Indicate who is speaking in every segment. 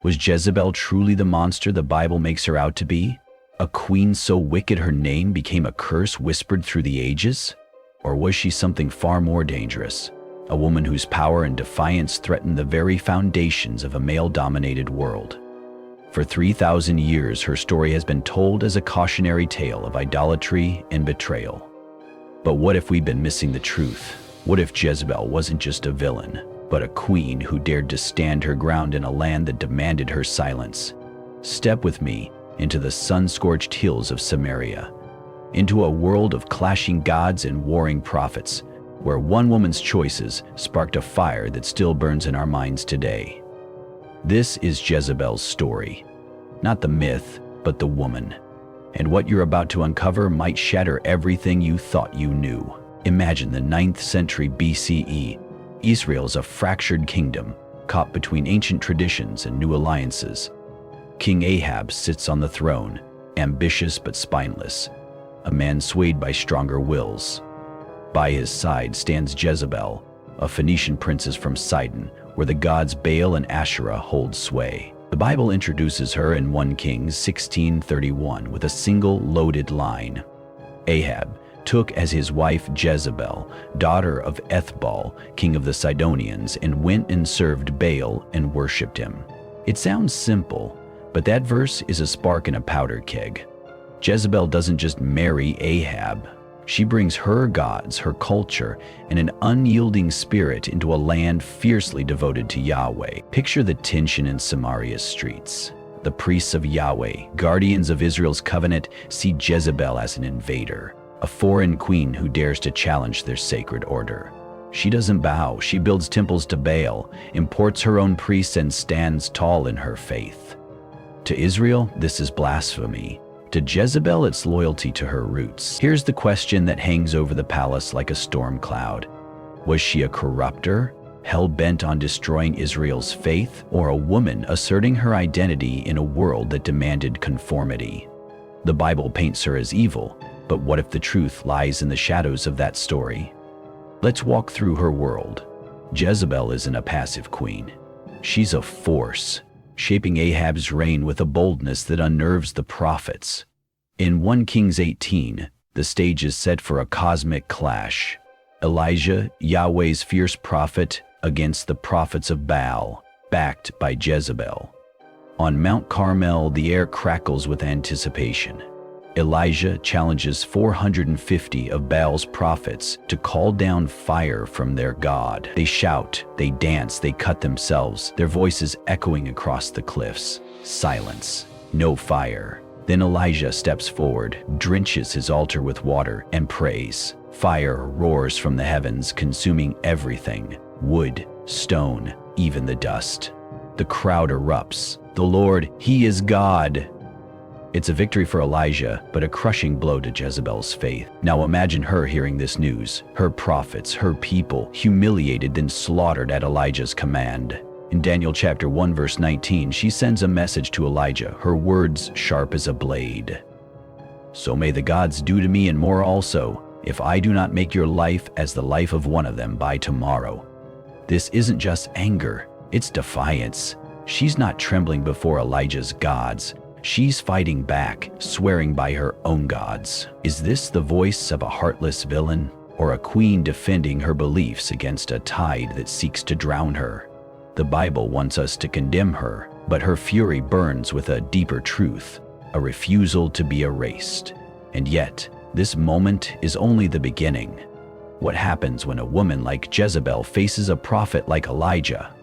Speaker 1: Was Jezebel truly the monster the Bible makes her out to be? A queen so wicked her name became a curse whispered through the ages? Or was she something far more dangerous? A woman whose power and defiance threatened the very foundations of a male-dominated world. For 3,000 years, her story has been told as a cautionary tale of idolatry and betrayal. But what if we've been missing the truth? What if Jezebel wasn't just a villain, but a queen who dared to stand her ground in a land that demanded her silence? Step with me into the sun-scorched hills of Samaria, into a world of clashing gods and warring prophets, where one woman's choices sparked a fire that still burns in our minds today. This is Jezebel's story, not the myth, but the woman. And what you're about to uncover might shatter everything you thought you knew. Imagine the 9th century BCE. Israel is a fractured kingdom, caught between ancient traditions and new alliances. King Ahab sits on the throne, ambitious but spineless, a man swayed by stronger wills. By his side stands Jezebel, a Phoenician princess from Sidon, where the gods Baal and Asherah hold sway. The Bible introduces her in 1 Kings 16:31 with a single loaded line. Ahab took as his wife Jezebel, daughter of Ethbaal, king of the Sidonians, and went and served Baal and worshipped him. It sounds simple, but that verse is a spark in a powder keg. Jezebel doesn't just marry Ahab. She brings her gods, her culture, and an unyielding spirit into a land fiercely devoted to Yahweh. Picture the tension in Samaria's streets. The priests of Yahweh, guardians of Israel's covenant, see Jezebel as an invader, a foreign queen who dares to challenge their sacred order. She doesn't bow, she builds temples to Baal, imports her own priests, and stands tall in her faith. To Israel, this is blasphemy. To Jezebel, it's loyalty to her roots. Here's the question that hangs over the palace like a storm cloud. Was she a corrupter, hell-bent on destroying Israel's faith, or a woman asserting her identity in a world that demanded conformity? The Bible paints her as evil, but what if the truth lies in the shadows of that story? Let's walk through her world. Jezebel isn't a passive queen. She's a force, shaping Ahab's reign with a boldness that unnerves the prophets. In 1 Kings 18, the stage is set for a cosmic clash. Elijah, Yahweh's fierce prophet, against the prophets of Baal, backed by Jezebel. On Mount Carmel, the air crackles with anticipation. Elijah challenges 450 of Baal's prophets to call down fire from their God. They shout, they dance, they cut themselves, their voices echoing across the cliffs. Silence, no fire. Then Elijah steps forward, drenches his altar with water, and prays. Fire roars from the heavens, consuming everything: wood, stone, even the dust. The crowd erupts. The Lord, He is God. It's a victory for Elijah, but a crushing blow to Jezebel's faith. Now imagine her hearing this news. Her prophets, her people, humiliated then slaughtered at Elijah's command. In Daniel chapter 1 verse 19, she sends a message to Elijah, her words sharp as a blade. So may the gods do to me and more also, if I do not make your life as the life of one of them by tomorrow. This isn't just anger, it's defiance. She's not trembling before Elijah's gods. She's fighting back, swearing by her own gods. Is this the voice of a heartless villain, or a queen defending her beliefs against a tide that seeks to drown her? The Bible wants us to condemn her, but her fury burns with a deeper truth, a refusal to be erased. And yet, this moment is only the beginning. What happens when a woman like Jezebel faces a prophet like Elijah,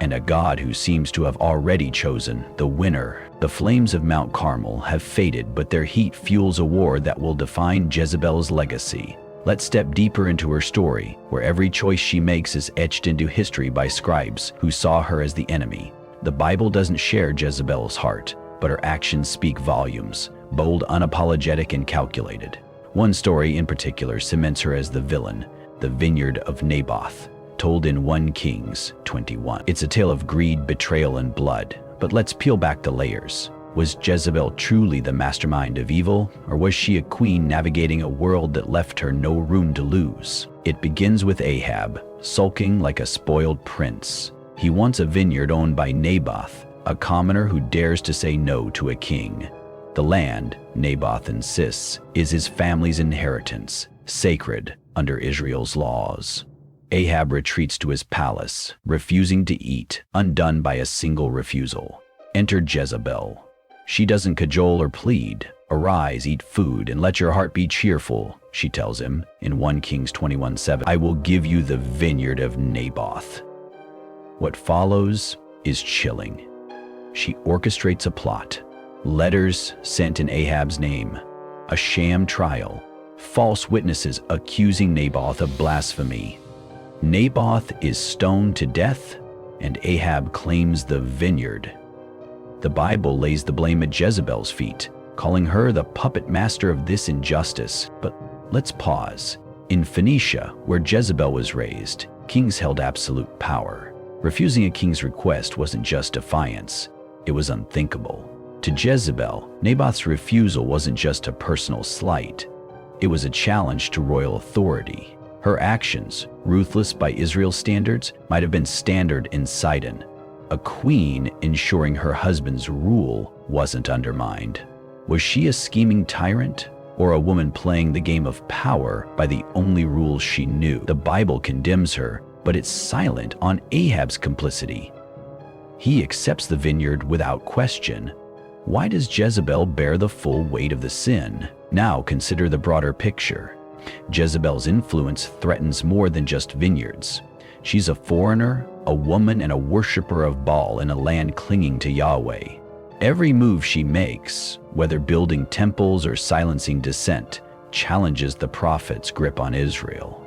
Speaker 1: and a God who seems to have already chosen the winner? The flames of Mount Carmel have faded, but their heat fuels a war that will define Jezebel's legacy. Let's step deeper into her story, where every choice she makes is etched into history by scribes who saw her as the enemy. The Bible doesn't share Jezebel's heart, but her actions speak volumes, bold, unapologetic, and calculated. One story in particular cements her as the villain, the vineyard of Naboth, told in 1 Kings 21. It's a tale of greed, betrayal, and blood. But let's peel back the layers. Was Jezebel truly the mastermind of evil, or was she a queen navigating a world that left her no room to lose? It begins with Ahab, sulking like a spoiled prince. He wants a vineyard owned by Naboth, a commoner who dares to say no to a king. The land, Naboth insists, is his family's inheritance, sacred under Israel's laws. Ahab retreats to his palace, refusing to eat, undone by a single refusal. Enter Jezebel. She doesn't cajole or plead. "Arise, eat food, and let your heart be cheerful," she tells him in 1 Kings 21:7. "I will give you the vineyard of Naboth." What follows is chilling. She orchestrates a plot. Letters sent in Ahab's name, a sham trial, false witnesses accusing Naboth of blasphemy. Naboth is stoned to death, and Ahab claims the vineyard. The Bible lays the blame at Jezebel's feet, calling her the puppet master of this injustice. But let's pause. In Phoenicia, where Jezebel was raised, kings held absolute power. Refusing a king's request wasn't just defiance, it was unthinkable. To Jezebel, Naboth's refusal wasn't just a personal slight, it was a challenge to royal authority. Her actions, ruthless by Israel's standards, might have been standard in Sidon. A queen ensuring her husband's rule wasn't undermined. Was she a scheming tyrant, or a woman playing the game of power by the only rules she knew? The Bible condemns her, but it's silent on Ahab's complicity. He accepts the vineyard without question. Why does Jezebel bear the full weight of the sin? Now consider the broader picture. Jezebel's influence threatens more than just vineyards. She's a foreigner, a woman, and a worshiper of Baal in a land clinging to Yahweh. Every move she makes, whether building temples or silencing dissent, challenges the prophet's grip on Israel.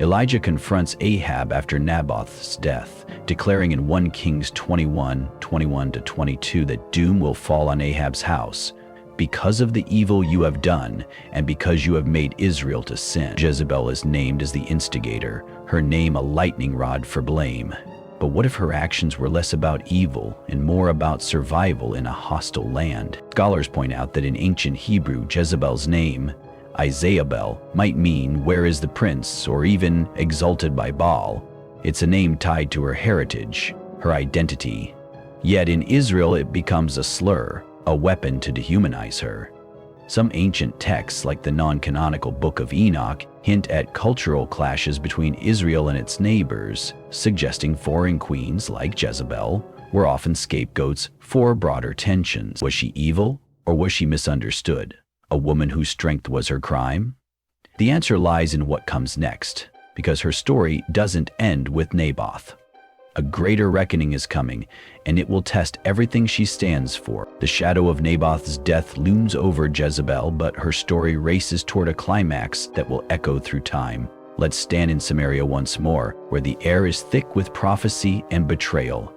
Speaker 1: Elijah confronts Ahab after Naboth's death, declaring in 1 Kings 21:21-22 that doom will fall on Ahab's house, because of the evil you have done, and because you have made Israel to sin. Jezebel is named as the instigator, her name a lightning rod for blame. But what if her actions were less about evil and more about survival in a hostile land? Scholars point out that in ancient Hebrew, Jezebel's name, Izabel, might mean "where is the prince," or even "exalted by Baal." It's a name tied to her heritage, her identity. Yet in Israel it becomes a slur, a weapon to dehumanize her. Some ancient texts, like the non-canonical Book of Enoch, hint at cultural clashes between Israel and its neighbors, suggesting foreign queens like Jezebel were often scapegoats for broader tensions. Was she evil, or was she misunderstood? A woman whose strength was her crime? The answer lies in what comes next, because her story doesn't end with Naboth. A greater reckoning is coming, and it will test everything she stands for. The shadow of Naboth's death looms over Jezebel, but her story races toward a climax that will echo through time. Let's stand in Samaria once more, where the air is thick with prophecy and betrayal.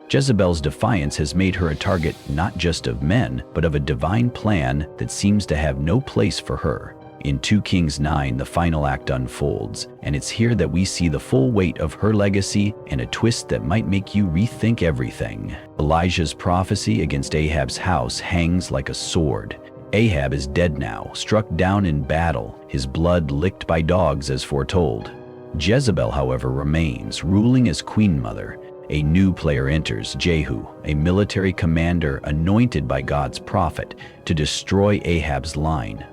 Speaker 1: Jezebel's defiance has made her a target not just of men, but of a divine plan that seems to have no place for her. In 2 Kings 9, the final act unfolds, and it's here that we see the full weight of her legacy and a twist that might make you rethink everything. Elijah's prophecy against Ahab's house hangs like a sword. Ahab is dead now, struck down in battle, his blood licked by dogs as foretold. Jezebel, however, remains, ruling as queen mother. A new player enters, Jehu, a military commander anointed by God's prophet to destroy Ahab's line.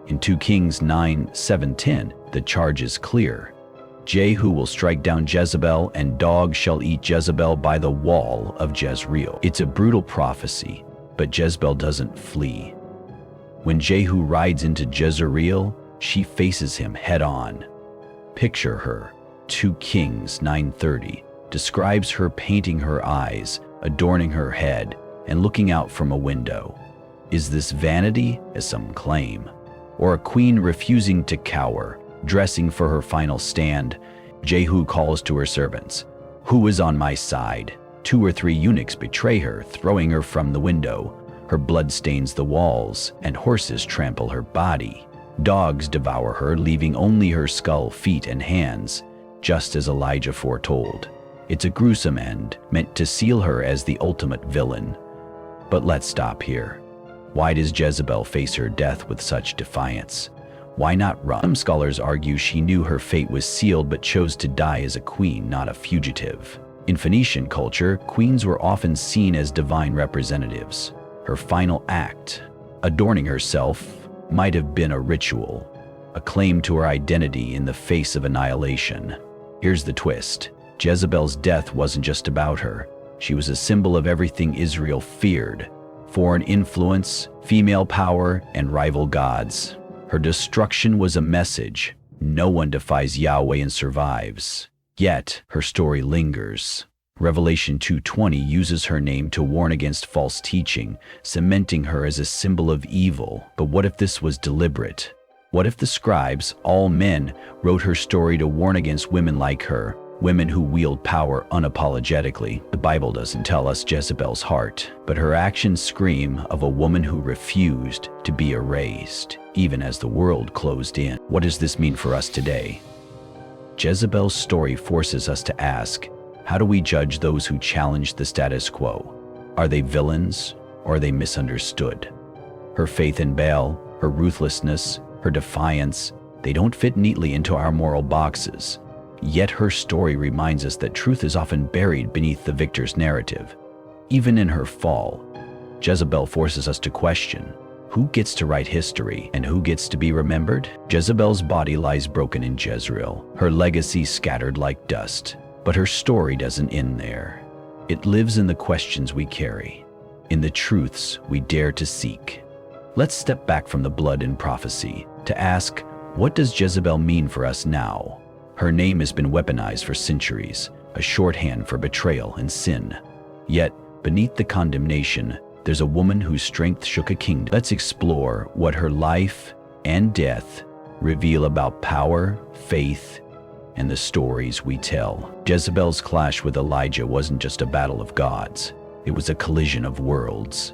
Speaker 1: In 2 Kings 9:7-10, the charge is clear. Jehu will strike down Jezebel, and dogs shall eat Jezebel by the wall of Jezreel. It's a brutal prophecy, but Jezebel doesn't flee. When Jehu rides into Jezreel, she faces him head-on. Picture her. 2 Kings 9:30 describes her painting her eyes, adorning her head, and looking out from a window. Is this vanity, as some claim, or a queen refusing to cower, dressing for her final stand? Jehu calls to her servants, "Who is on my side?" 2 or 3 eunuchs betray her, throwing her from the window. Her blood stains the walls, and horses trample her body. Dogs devour her, leaving only her skull, feet, and hands, just as Elijah foretold. It's a gruesome end, meant to seal her as the ultimate villain. But let's stop here. Why does Jezebel face her death with such defiance? Why not run? Some scholars argue she knew her fate was sealed but chose to die as a queen, not a fugitive. In Phoenician culture, queens were often seen as divine representatives. Her final act, adorning herself, might have been a ritual, a claim to her identity in the face of annihilation. Here's the twist. Jezebel's death wasn't just about her. She was a symbol of everything Israel feared: foreign influence, female power, and rival gods. Her destruction was a message. No one defies Yahweh and survives. Yet, her story lingers. Revelation 2:20 uses her name to warn against false teaching, cementing her as a symbol of evil. But what if this was deliberate? What if the scribes, all men, wrote her story to warn against women like her, women who wield power unapologetically? The Bible doesn't tell us Jezebel's heart, but her actions scream of a woman who refused to be erased, even as the world closed in. What does this mean for us today? Jezebel's story forces us to ask, how do we judge those who challenge the status quo? Are they villains, or are they misunderstood? Her faith in Baal, her ruthlessness, her defiance, they don't fit neatly into our moral boxes. Yet her story reminds us that truth is often buried beneath the victor's narrative. Even in her fall, Jezebel forces us to question, who gets to write history and who gets to be remembered? Jezebel's body lies broken in Jezreel, her legacy scattered like dust. But her story doesn't end there. It lives in the questions we carry, in the truths we dare to seek. Let's step back from the blood and prophecy to ask, what does Jezebel mean for us now? Her name has been weaponized for centuries, a shorthand for betrayal and sin. Yet, beneath the condemnation, there's a woman whose strength shook a kingdom. Let's explore what her life and death reveal about power, faith, and the stories we tell. Jezebel's clash with Elijah wasn't just a battle of gods, it was a collision of worlds.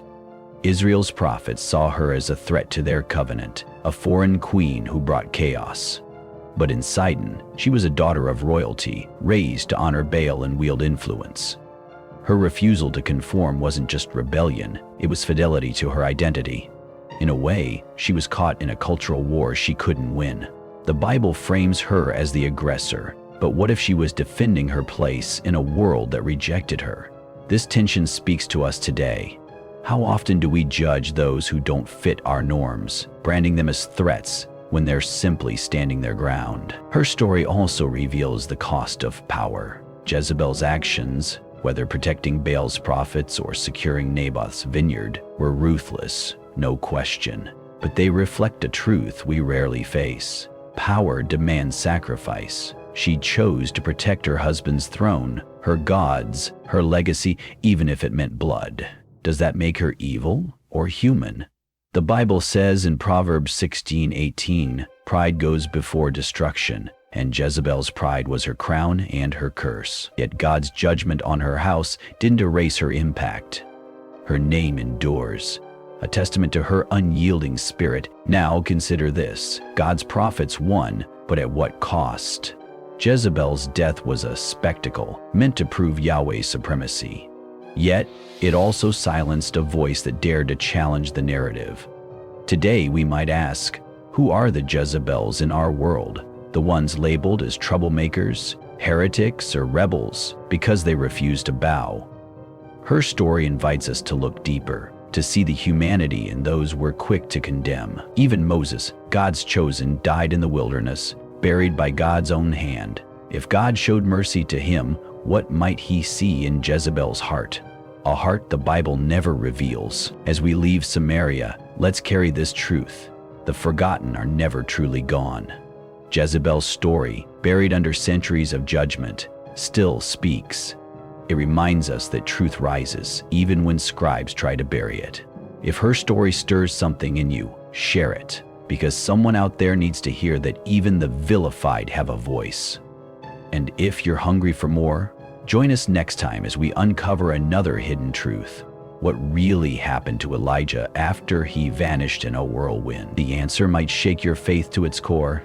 Speaker 1: Israel's prophets saw her as a threat to their covenant, a foreign queen who brought chaos. But in Sidon, she was a daughter of royalty, raised to honor Baal and wield influence. Her refusal to conform wasn't just rebellion, it was fidelity to her identity. In a way, she was caught in a cultural war she couldn't win. The Bible frames her as the aggressor, but what if she was defending her place in a world that rejected her? This tension speaks to us today. How often do we judge those who don't fit our norms, branding them as threats when they're simply standing their ground? Her story also reveals the cost of power. Jezebel's actions, whether protecting Baal's prophets or securing Naboth's vineyard, were ruthless, no question. But they reflect a truth we rarely face. Power demands sacrifice. She chose to protect her husband's throne, her gods, her legacy, even if it meant blood. Does that make her evil or human? The Bible says in Proverbs 16:18, pride goes before destruction, and Jezebel's pride was her crown and her curse. Yet God's judgment on her house didn't erase her impact. Her name endures, a testament to her unyielding spirit. Now consider this: God's prophets won, but at what cost? Jezebel's death was a spectacle meant to prove Yahweh's supremacy. Yet, it also silenced a voice that dared to challenge the narrative. Today, we might ask, who are the Jezebels in our world? The ones labeled as troublemakers, heretics, or rebels because they refuse to bow. Her story invites us to look deeper, to see the humanity in those we're quick to condemn. Even Moses, God's chosen, died in the wilderness, buried by God's own hand. If God showed mercy to him, what might he see in Jezebel's heart? A heart the Bible never reveals. As we leave Samaria, let's carry this truth: the forgotten are never truly gone. Jezebel's story, buried under centuries of judgment, still speaks. It reminds us that truth rises, even when scribes try to bury it. If her story stirs something in you, share it, because someone out there needs to hear that even the vilified have a voice. And if you're hungry for more, join us next time as we uncover another hidden truth. What really happened to Elijah after he vanished in a whirlwind? The answer might shake your faith to its core.